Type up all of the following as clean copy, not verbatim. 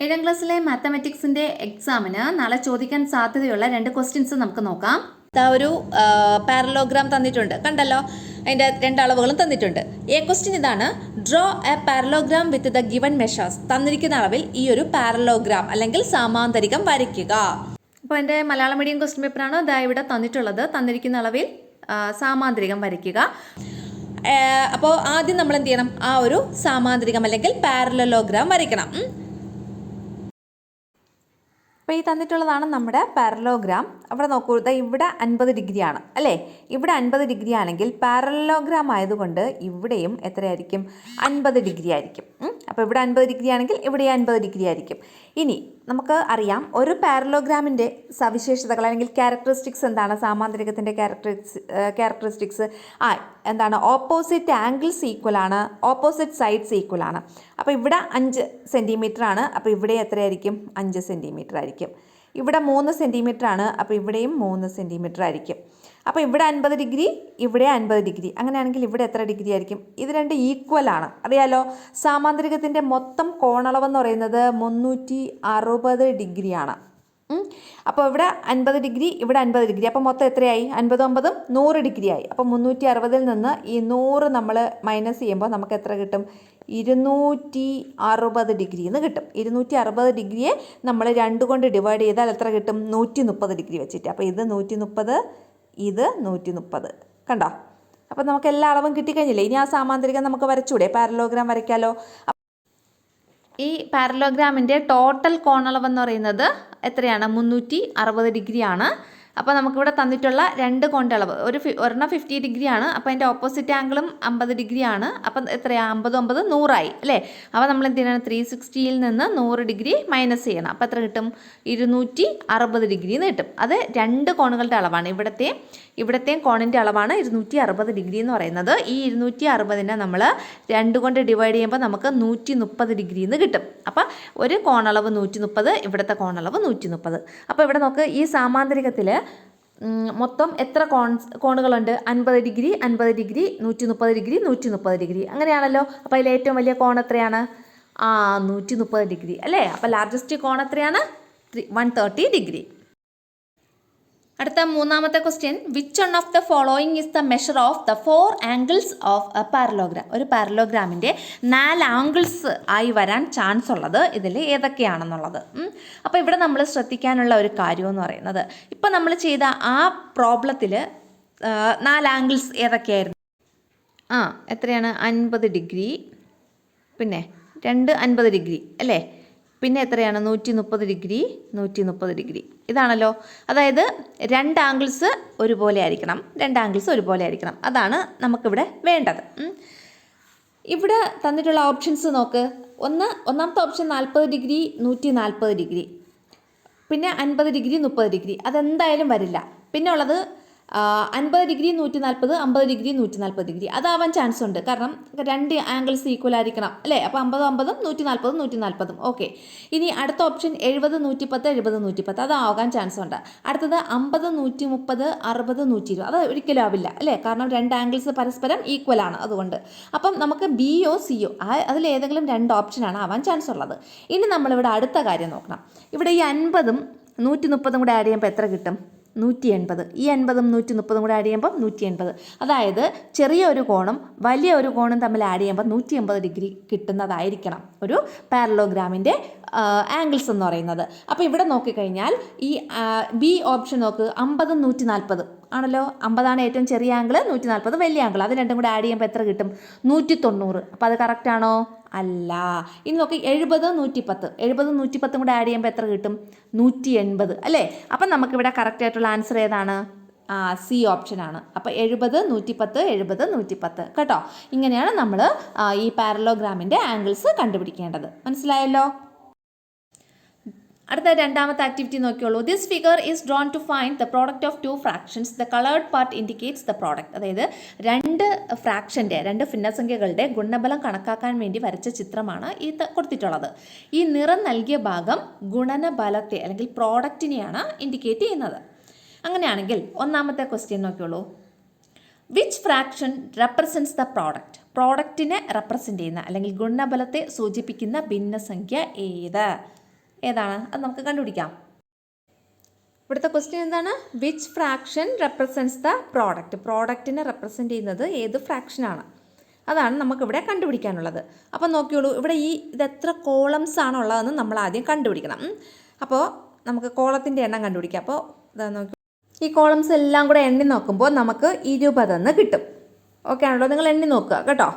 ഏഴാം ക്ലാസ്സിലെ മാത്തമാറ്റിക്സിന്റെ എക്സാമിന് നാളെ ചോദിക്കാൻ സാധ്യതയുള്ള 2 ക്വസ്റ്റ്യൻസ് നമുക്ക് നോക്കാം. ഒരു പാരലോഗ്രാം തന്നിട്ടുണ്ട്, കണ്ടല്ലോ. അതിൻ്റെ 2 അളവുകളും തന്നിട്ടുണ്ട്. ക്വസ്റ്റ്യൻ ഇതാണ്: draw A parallelogram with the given measures. തന്നിരിക്കുന്ന അളവിൽ ഈ ഒരു പാരലോഗ്രാം അല്ലെങ്കിൽ സാമാന്തരികം വരയ്ക്കുക. അപ്പോൾ എൻ്റെ മലയാളം മീഡിയം ക്വസ്റ്റ്യൻ പേപ്പറാണ് ഇവിടെ തന്നിട്ടുള്ളത്. തന്നിരിക്കുന്ന അളവിൽ സാമാന്തരികം വരയ്ക്കുക. അപ്പോൾ ആദ്യം നമ്മൾ എന്ത് ചെയ്യണം? ആ ഒരു സാമാന്തരികം അല്ലെങ്കിൽ പാരലോഗ്രാം വരയ്ക്കണം. അപ്പോൾ ഈ തന്നിട്ടുള്ളതാണ് നമ്മുടെ പാരലോഗ്രാം. അവിടെ നോക്കൂ, ഇവിടെ 50 ഡിഗ്രിയാണ് അല്ലേ? ഇവിടെ 50 ഡിഗ്രി ആണെങ്കിൽ പാരലോഗ്രാം ആയതുകൊണ്ട് ഇവിടെയും എത്രയായിരിക്കും? 50 ഡിഗ്രി ആയിരിക്കും. അപ്പോൾ ഇവിടെ 50 ഡിഗ്രി ആണെങ്കിൽ ഇവിടെ 50 ഡിഗ്രി ആയിരിക്കും. ഇനി നമുക്ക് അറിയാം ഒരു പാരലോഗ്രാമിൻ്റെ സവിശേഷതകൾ അല്ലെങ്കിൽ ക്യാരക്ടറിസ്റ്റിക്സ് എന്താണ്? സാമാന്തരികത്തിൻ്റെ ക്യാരക്ടറിസ്റ്റിക്സ് എന്താണ്? ഓപ്പോസിറ്റ് ആംഗിൾസ് ഈക്വൽ ആണ്, ഓപ്പോസിറ്റ് സൈഡ്സ് ഈക്വൽ ആണ്. അപ്പോൾ ഇവിടെ 5 സെൻറ്റിമീറ്റർ ആണ്, അപ്പോൾ ഇവിടെ എത്രയായിരിക്കും? 5 സെൻറ്റിമീറ്റർ ആയിരിക്കും. ഇവിടെ 3 സെൻറ്റിമീറ്റർ ആണ്, അപ്പോൾ ഇവിടെയും 3 സെൻറ്റിമീറ്റർ ആയിരിക്കും. അപ്പോൾ ഇവിടെ 50 ഡിഗ്രി, ഇവിടെ 50 ഡിഗ്രി. അങ്ങനെയാണെങ്കിൽ ഇവിടെ എത്ര ഡിഗ്രി ആയിരിക്കും? ഇത് 2 ഈക്വൽ ആണ്, അറിയാലോ. സാമാന്തരികത്തിൻ്റെ മൊത്തം കോണളവെന്ന് പറയുന്നത് 360 ഡിഗ്രിയാണ്. അപ്പോൾ ഇവിടെ 50 ഡിഗ്രി, ഇവിടെ 50 ഡിഗ്രി. അപ്പോൾ മൊത്തം എത്രയായി? 50 100 ഡിഗ്രി ആയി. അപ്പോൾ 360 നിന്ന് ഈ 100 നമ്മൾ മൈനസ് ചെയ്യുമ്പോൾ നമുക്ക് എത്ര കിട്ടും? 260 ഡിഗ്രി എന്ന് കിട്ടും. 260 ഡിഗ്രിയെ നമ്മൾ 2 കൊണ്ട് ഡിവൈഡ് ചെയ്താൽ എത്ര കിട്ടും? 130 ഡിഗ്രി വെച്ചിട്ട്. അപ്പോൾ ഇത് 130, ഇത് 130. കണ്ടോ? അപ്പോൾ നമുക്ക് എല്ലാ അളവും കിട്ടിക്കഴിഞ്ഞില്ലേ? ഇനി ആ സാമാന്തരികം നമുക്ക് വരച്ചൂടെ? പാരലോഗ്രാം വരയ്ക്കാമല്ലോ. ഈ പാരലോഗ്രാമിൻ്റെ ടോട്ടൽ കോണളവെന്ന് പറയുന്നത് എത്രയാണ്? 360 ഡിഗ്രിയാണ്. അപ്പോൾ നമുക്കിവിടെ തന്നിട്ടുള്ള 2 കോണളവ്, ഒരെണ്ണം 50 ഡിഗ്രിയാണ്. അപ്പോൾ അതിൻ്റെ ഓപ്പോസിറ്റ് ആംഗിളും 50 ഡിഗ്രിയാണ്. അപ്പം എത്രയാണ്? 50 100 അല്ലേ? അപ്പോൾ നമ്മൾ എന്ത് ചെയ്യണം? 360യിൽ നിന്ന് 100 ഡിഗ്രി മൈനസ് ചെയ്യണം. അപ്പോൾ എത്ര കിട്ടും? 260 ഡിഗ്രി എന്ന് കിട്ടും. അത് 2 കോണുകളുടെ അളവാണ്. ഇവിടത്തെയും കോണിൻ്റെ അളവാണ് 260 ഡിഗ്രി എന്ന് പറയുന്നത്. ഈ 260നെ നമ്മൾ 2 കൊണ്ട് ഡിവൈഡ് ചെയ്യുമ്പോൾ നമുക്ക് 130 ഡിഗ്രി എന്ന് കിട്ടും. അപ്പോൾ ഒരു കോണളവ് 130, ഇവിടുത്തെ കോണളവ് 130. അപ്പോൾ ഇവിടെ നോക്ക്, ഈ സാമാന്തരികത്തിൽ മൊത്തം എത്ര കോണുകളുണ്ട്? 50 ഡിഗ്രി, 50 ഡിഗ്രി, 130 ഡിഗ്രി, 130 ഡിഗ്രി. അങ്ങനെയാണല്ലോ. അപ്പോൾ അതിൽ ഏറ്റവും വലിയ കോൺ എത്രയാണ്? 130 ഡിഗ്രി അല്ലേ? അപ്പോൾ ലാർജസ്റ്റ് കോൺ എത്രയാണ്? 130 ഡിഗ്രി. അടുത്ത മൂന്നാമത്തെ question: which one of the following is the measure of the 4 angles of A parallelogram. ഒരു പാരലോഗ്രാമിൻ്റെ 4 ആംഗിൾസ് ആയി വരാൻ ചാൻസ് ഉള്ളത് ഇതിൽ ഏതൊക്കെയാണെന്നുള്ളത്. അപ്പോൾ ഇവിടെ നമ്മൾ ശ്രദ്ധിക്കാനുള്ള ഒരു കാര്യമെന്ന് പറയുന്നത്, ഇപ്പം നമ്മൾ ചെയ്ത ആ പ്രോബ്ലത്തിൽ 4 ആംഗിൾസ് ഏതൊക്കെയായിരുന്നു? എത്രയാണ്? 50 ഡിഗ്രി, പിന്നെ 50 ഡിഗ്രി അല്ലേ? പിന്നെ എത്രയാണ്? 130 ഡിഗ്രി, 130 ഡിഗ്രി. ഇതാണല്ലോ. അതായത് 2 ആംഗിൾസ് ഒരുപോലെ ആയിരിക്കണം, 2 ആംഗിൾസ് ഒരുപോലെ ആയിരിക്കണം. അതാണ് നമുക്കിവിടെ വേണ്ടത്. ഇവിടെ തന്നിട്ടുള്ള ഓപ്ഷൻസ് നോക്ക്. ഒന്നാമത്തെ ഓപ്ഷൻ 40 ഡിഗ്രി, 140 ഡിഗ്രി, പിന്നെ 50 ഡിഗ്രി, 30 ഡിഗ്രി. അതെന്തായാലും വരില്ല. പിന്നെ ഉള്ളത് 50 ഡിഗ്രി 140, 50 ഡിഗ്രി 140 ഡിഗ്രി. അതാവാൻ ചാൻസ് ഉണ്ട്, കാരണം 2 ആംഗിൾസ് ഈക്വൽ ആയിരിക്കണം അല്ലേ? അപ്പോൾ 50 50, 140 140. ഓക്കെ. ഇനി അടുത്ത ഓപ്ഷൻ 70 110, 70 110. അതാകാൻ ചാൻസ് ഉണ്ട്. അടുത്തത് 50 130, 60 120. അത് ഒരിക്കലും ആവില്ല അല്ലേ? കാരണം 2 ആംഗിൾസ് പരസ്പരം ഈക്വൽ ആണ്, അതുകൊണ്ട്. അപ്പം നമുക്ക് ബിയോ സിയോ അതിലേതെങ്കിലും 2 ഓപ്ഷനാണ് ആവാൻ ചാൻസ് ഉള്ളത്. ഇനി നമ്മളിവിടെ അടുത്ത കാര്യം നോക്കണം. ഇവിടെ ഈ 50ഉം 130ഉം കൂടെ ആഡ് ചെയ്യുമ്പോൾ എത്ര കിട്ടും? 180. ഈ 50ഉം 130ഉം കൂടെ ആഡ് ചെയ്യുമ്പോൾ 180. അതായത് ചെറിയ ഒരു കോണും വലിയ ഒരു കോണും തമ്മിൽ ആഡ് ചെയ്യുമ്പോൾ 180 ഡിഗ്രി കിട്ടുന്നതായിരിക്കണം ഒരു പാരലോഗ്രാമിൻ്റെ ആംഗിൾസ് എന്ന് പറയുന്നത്. അപ്പോൾ ഇവിടെ നോക്കിക്കഴിഞ്ഞാൽ ഈ ബി ഓപ്ഷൻ നോക്ക്, 50ഉം 140 ആണല്ലോ. 50ആണ് ഏറ്റവും ചെറിയ ആംഗിൾ, 140 വലിയ ആംഗിൾ. അത് രണ്ടും കൂടെ ആഡ് ചെയ്യുമ്പോൾ എത്ര കിട്ടും? 190. അപ്പോൾ അത് കറക്റ്റ് ആണോ? അല്ല. ഇനി നോക്കി 70 110, 70 110 കൂടെ ആഡ് ചെയ്യുമ്പോൾ എത്ര കിട്ടും? 180 അല്ലേ? അപ്പം നമുക്കിവിടെ കറക്റ്റ് ആയിട്ടുള്ള ആൻസർ ഏതാണ്? സി ഓപ്ഷനാണ്. അപ്പോൾ 70 110, 70 110. കേട്ടോ? ഇങ്ങനെയാണ് നമ്മൾ ഈ പാരലോഗ്രാമിൻ്റെ ആംഗിൾസ് കണ്ടുപിടിക്കേണ്ടത്. മനസ്സിലായല്ലോ? അടുത്ത രണ്ടാമത്തെ ആക്ടിവിറ്റി നോക്കിയോളൂ. This figure is drawn to find the product of 2 fractions. The coloured part indicates the product. അതായത് 2 ഫ്രാക്ഷൻ്റെ 2 ഭിന്നസംഖ്യകളുടെ ഗുണനഫലം കണക്കാക്കാൻ വേണ്ടി വരച്ച ചിത്രമാണ് ഈ കൊടുത്തിട്ടുള്ളത്. ഈ നിറം നൽകിയ ഭാഗം ഗുണനഫലത്തെ അല്ലെങ്കിൽ പ്രോഡക്റ്റിനെയാണ് ഇൻഡിക്കേറ്റ് ചെയ്യുന്നത്. അങ്ങനെയാണെങ്കിൽ ഒന്നാമത്തെ ക്വസ്റ്റ്യൻ നോക്കിയോളൂ. Which fraction represents the product? പ്രോഡക്റ്റിനെ റെപ്രസെൻ്റ് ചെയ്യുന്ന അല്ലെങ്കിൽ ഗുണനഫലത്തെ സൂചിപ്പിക്കുന്ന ഭിന്നസംഖ്യ ഏത്? ഏതാണ്? അത് നമുക്ക് കണ്ടുപിടിക്കാം. ഇവിടുത്തെ ക്വസ്റ്റ്യൻ എന്താണ്? Which fraction represents the product? പ്രോഡക്റ്റിനെ റെപ്രസെൻറ്റ് ചെയ്യുന്നത് ഏത് ഫ്രാക്ഷനാണ്? അതാണ് നമുക്കിവിടെ കണ്ടുപിടിക്കാനുള്ളത്. അപ്പം നോക്കിയോളൂ, ഇവിടെ ഇത് എത്ര കോളംസ് ആണുള്ളതെന്ന് നമ്മൾ ആദ്യം കണ്ടുപിടിക്കണം. അപ്പോൾ നമുക്ക് കോളത്തിൻ്റെ എണ്ണം കണ്ടുപിടിക്കാം. അപ്പോൾ ഇതാ നോക്കി, ഈ കോളംസ് എല്ലാം കൂടെ എണ്ണി നോക്കുമ്പോൾ നമുക്ക് 20 കിട്ടും. ഓക്കെ ആണല്ലോ? നിങ്ങൾ എണ്ണി നോക്കുക കേട്ടോ.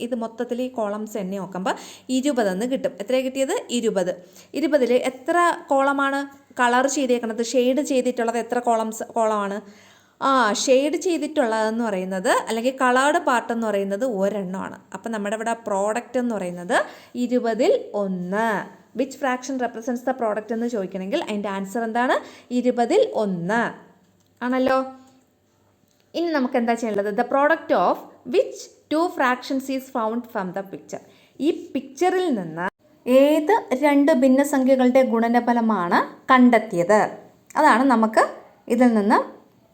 ഇത് മൊത്തത്തിൽ ഈ കോളംസ് എണ്ണി നോക്കുമ്പോൾ 20 കിട്ടും. എത്രയാണ് കിട്ടിയത്? 20. 20 എത്ര കോളമാണ് കളർ ചെയ്തേക്കുന്നത്, ഷെയ്ഡ് ചെയ്തിട്ടുള്ളത്? എത്ര കോളമാണ്? ഷെയ്ഡ് ചെയ്തിട്ടുള്ളതെന്ന് പറയുന്നത്, അല്ലെങ്കിൽ കളേർഡ് പാർട്ട് എന്ന് പറയുന്നത് ഒരെണ്ണമാണ്. അപ്പം നമ്മുടെ ഇവിടെ പ്രോഡക്റ്റ് എന്ന് പറയുന്നത് 20-ൽ 1. Which fraction represents the product എന്ന് ചോദിക്കണമെങ്കിൽ അതിൻ്റെ ആൻസർ എന്താണ്? 20-ൽ 1 ആണല്ലോ. ഇനി നമുക്ക് എന്താ ചെയ്യേണ്ടത്? The product of which 2 fractions is found from the picture. ഈ പിക്ചറിൽ നിന്ന് ഏത് 2 ഭിന്നസംഖ്യകളുടെ ഗുണനഫലമാണ് കണ്ടെത്തിയത്? അതാണ് നമുക്ക് ഇതിൽ നിന്ന്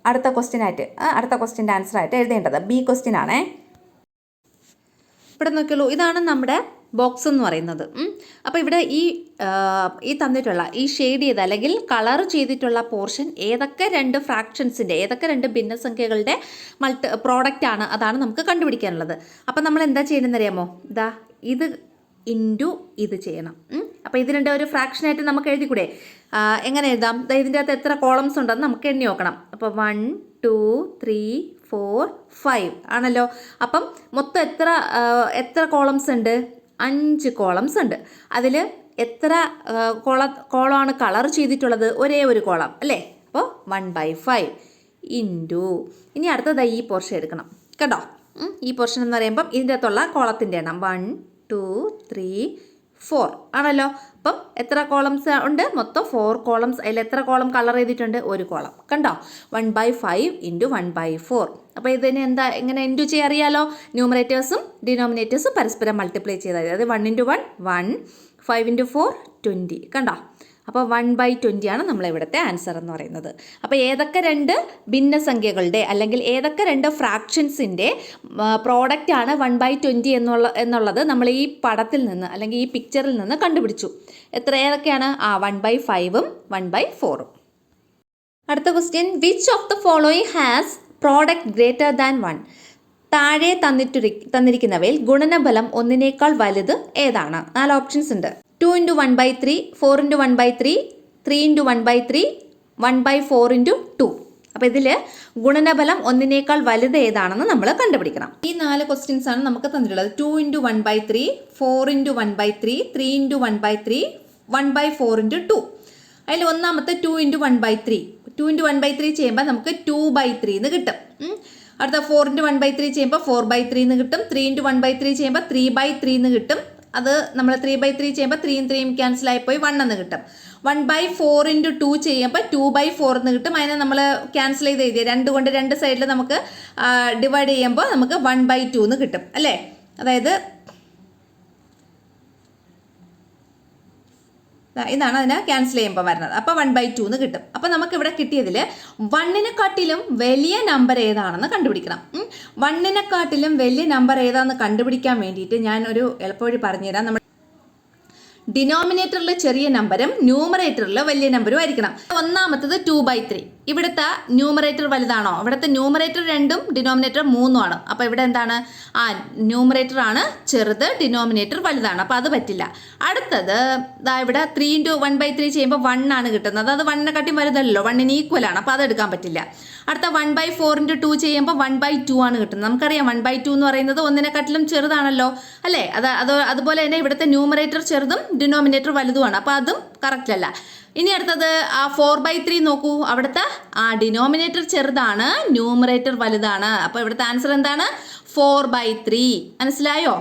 അടുത്ത ക്വസ്റ്റ്യൻ്റെ ആൻസർ ആയിട്ട് എഴുതേണ്ടത്. ബി ക്വസ്റ്റ്യൻ ആണേ. ഇവിടെ നോക്കിയുള്ളൂ, ഇതാണ് നമ്മുടെ ബോക്സ് എന്ന് പറയുന്നത്. അപ്പോൾ ഇവിടെ ഈ തന്നിട്ടുള്ള ഈ ഷെയ്ഡ് ചെയ്ത അല്ലെങ്കിൽ കളർ ചെയ്തിട്ടുള്ള പോർഷൻ ഏതൊക്കെ 2 ഫ്രാക്ഷൻസിൻ്റെ, ഏതൊക്കെ 2 ഭിന്നസംഖ്യകളുടെ പ്രോഡക്റ്റ് ആണ്, അതാണ് നമുക്ക് കണ്ടുപിടിക്കാനുള്ളത്. അപ്പം നമ്മൾ എന്താ ചെയ്യണമെന്ന് അറിയാമോ? ഇത് ഇൻറ്റു ഇത് ചെയ്യണം. അപ്പോൾ ഇത് 2 ഒരു ഫ്രാക്ഷനായിട്ട് നമുക്ക് എഴുതിക്കൂടെ? എങ്ങനെ എഴുതാം? ഇതിൻ്റെ അകത്ത് എത്ര കോളംസ് ഉണ്ടെന്ന് നമുക്ക് എണ്ണി നോക്കണം. അപ്പോൾ 1 2 3 4 5 ആണല്ലോ. അപ്പം മൊത്തം എത്ര കോളംസ് ഉണ്ട്? 5 കോളംസ് ഉണ്ട്. അതിൽ എത്ര കോളമാണ് കളർ ചെയ്തിട്ടുള്ളത്? ഒരേ ഒരു കോളം അല്ലേ? അപ്പോൾ 1/5 ഇൻറ്റു, ഇനി അടുത്തത് ഈ പോർഷൻ എടുക്കണം കേട്ടോ. ഈ പോർഷൻ എന്ന് പറയുമ്പം ഇതിൻ്റെ അകത്തുള്ള കോളത്തിൻ്റെ എണ്ണം 1 2 3 4 ആണല്ലോ. അപ്പം എത്ര കോളംസ് ഉണ്ട്? മൊത്തം 4 കോളംസ്. അതിൽ എത്ര കോളം കളർ ചെയ്തിട്ടുണ്ട്? ഒരു കോളം. കണ്ടോ? 1/5 ഇൻറ്റു 1/4. അപ്പോൾ ഇതിന് എങ്ങനെ ഇൻറ്റു ചെയ്യാൻ അറിയാലോ? ന്യൂമറേറ്റേഴ്സും ഡിനോമിനേറ്റേഴ്സും പരസ്പരം മൾട്ടിപ്ലൈ ചെയ്താൽ മതി. അത് 1 × 1 1, 5 × 4 20. കണ്ടോ? അപ്പോൾ 1/20 ആണ് നമ്മളിവിടുത്തെ ആൻസർ എന്ന് പറയുന്നത്. അപ്പോൾ ഏതൊക്കെ 2 ഭിന്നസംഖ്യകളുടെ അല്ലെങ്കിൽ ഏതൊക്കെ 2 ഫ്രാക്ഷൻസിൻ്റെ പ്രോഡക്റ്റാണ് 1/20 എന്നുള്ളത് നമ്മൾ ഈ പടത്തിൽ നിന്ന് അല്ലെങ്കിൽ ഈ പിക്ചറിൽ നിന്ന് കണ്ടുപിടിച്ചു. ഏതൊക്കെയാണ്? 1/5ഉം 1/4ഉം. അടുത്ത question, which of the following has product greater than 1? താഴെ തന്നിരിക്കുന്നവയിൽ ഗുണനഫലം 1നേക്കാൾ വലുത് ഏതാണ്? 4 ഓപ്ഷൻസ് ഉണ്ട്. 2 × 1/3, 4 × 1/3, 3 × 1/3, 1/4 × 2. അപ്പോൾ ഇതിൽ ഗുണനഫലം 1നേക്കാൾ വലുത് ഏതാണെന്ന് നമ്മൾ കണ്ടുപിടിക്കണം. ഈ 4 ക്വസ്റ്റ്യൻസ് ആണ് നമുക്ക് തന്നിട്ടുള്ളത്. 2 × 1/3, 4 × 1/3, 3 × 1/3, 1/4 × 2. അതിൽ ഒന്നാമത്തെ 2 × 1/3. 2 × 1/3 ചെയ്യുമ്പോൾ നമുക്ക് 2/3 എന്ന് കിട്ടും. അടുത്ത 4 × 1/3 ചെയ്യുമ്പോൾ 4/3 എന്ന് കിട്ടും. 3 × 1/3 ചെയ്യുമ്പോൾ 3/3 എന്ന് കിട്ടും. അത് നമ്മൾ 3/3 ചെയ്യുമ്പോൾ 3 3 ക്യാൻസൽ ആയിപ്പോയി 1 എന്ന് കിട്ടും. 1/4 × 2 ചെയ്യുമ്പോൾ 2/4 എന്ന് കിട്ടും. അതിനെ നമ്മൾ ക്യാൻസൽ ചെയ്ത് എഴുതിയ 2 കൊണ്ട് 2 സൈഡിൽ നമുക്ക് ഡിവൈഡ് ചെയ്യുമ്പോൾ നമുക്ക് 1/2 എന്ന് കിട്ടും അല്ലേ? അതായത് ഇതാണ് അതിനെ ക്യാൻസൽ ചെയ്യുമ്പോൾ വരുന്നത്. അപ്പോൾ 1/2 എന്ന് കിട്ടും. അപ്പോൾ നമുക്കിവിടെ കിട്ടിയതിൽ 1നെക്കാട്ടിലും വലിയ നമ്പർ ഏതാണെന്ന് കണ്ടുപിടിക്കണം. 1നെക്കാട്ടിലും വലിയ നമ്പർ ഏതാണെന്ന് കണ്ടുപിടിക്കാൻ വേണ്ടിയിട്ട് ഞാൻ ഒരു എളുപ്പവഴി പറഞ്ഞുതരാം. നമ്മൾ ഡിനോമിനേറ്ററിൽ ചെറിയ നമ്പറും ന്യൂമറേറ്ററിൽ വലിയ നമ്പറും ആയിരിക്കണം. ഒന്നാമത്തത് 2/3. ഇവിടുത്തെ ന്യൂമറേറ്റർ വലുതാണോ? ഇവിടുത്തെ ന്യൂമറേറ്റർ 2ഉം ഡിനോമിനേറ്റർ 3ഉം ആണ്. അപ്പോൾ ഇവിടെ എന്താണ്? ന്യൂമറേറ്റർ ആണ് ചെറുത്, ഡിനോമിനേറ്റർ വലുതാണ്. അപ്പോൾ അത് പറ്റില്ല. അടുത്തത് ഇവിടെ 3 × 1/3 ചെയ്യുമ്പോൾ 1 ആണ് കിട്ടുന്നത്. അത് 1നെക്കാട്ടിയും വലുതല്ലോ, 1ന് ഈക്വൽ ആണ്. അപ്പോൾ അത് എടുക്കാൻ പറ്റില്ല. അടുത്ത 1/4 × 2 ചെയ്യുമ്പോൾ 1/2 ആണ് കിട്ടുന്നത്. നമുക്കറിയാം 1/2 എന്ന് പറയുന്നത് 1നെക്കാട്ടിലും ചെറുതാണല്ലോ അല്ലേ? അതുപോലെ തന്നെ ഇവിടുത്തെ ന്യൂമറേറ്റർ ചെറുതും ഡിനോമിനേറ്റർ വലുതുമാണ്. അപ്പോൾ അതും കറക്റ്റ് അല്ല. ഇനി അടുത്തത് 4/3 നോക്കൂ. അവിടുത്തെ ഡിനോമിനേറ്റർ ചെറുതാണ്, ന്യൂമറേറ്റർ വലുതാണ്. അപ്പോൾ ഇവിടുത്തെ ആൻസർ എന്താണ്? 4/3. മനസ്സിലായോ?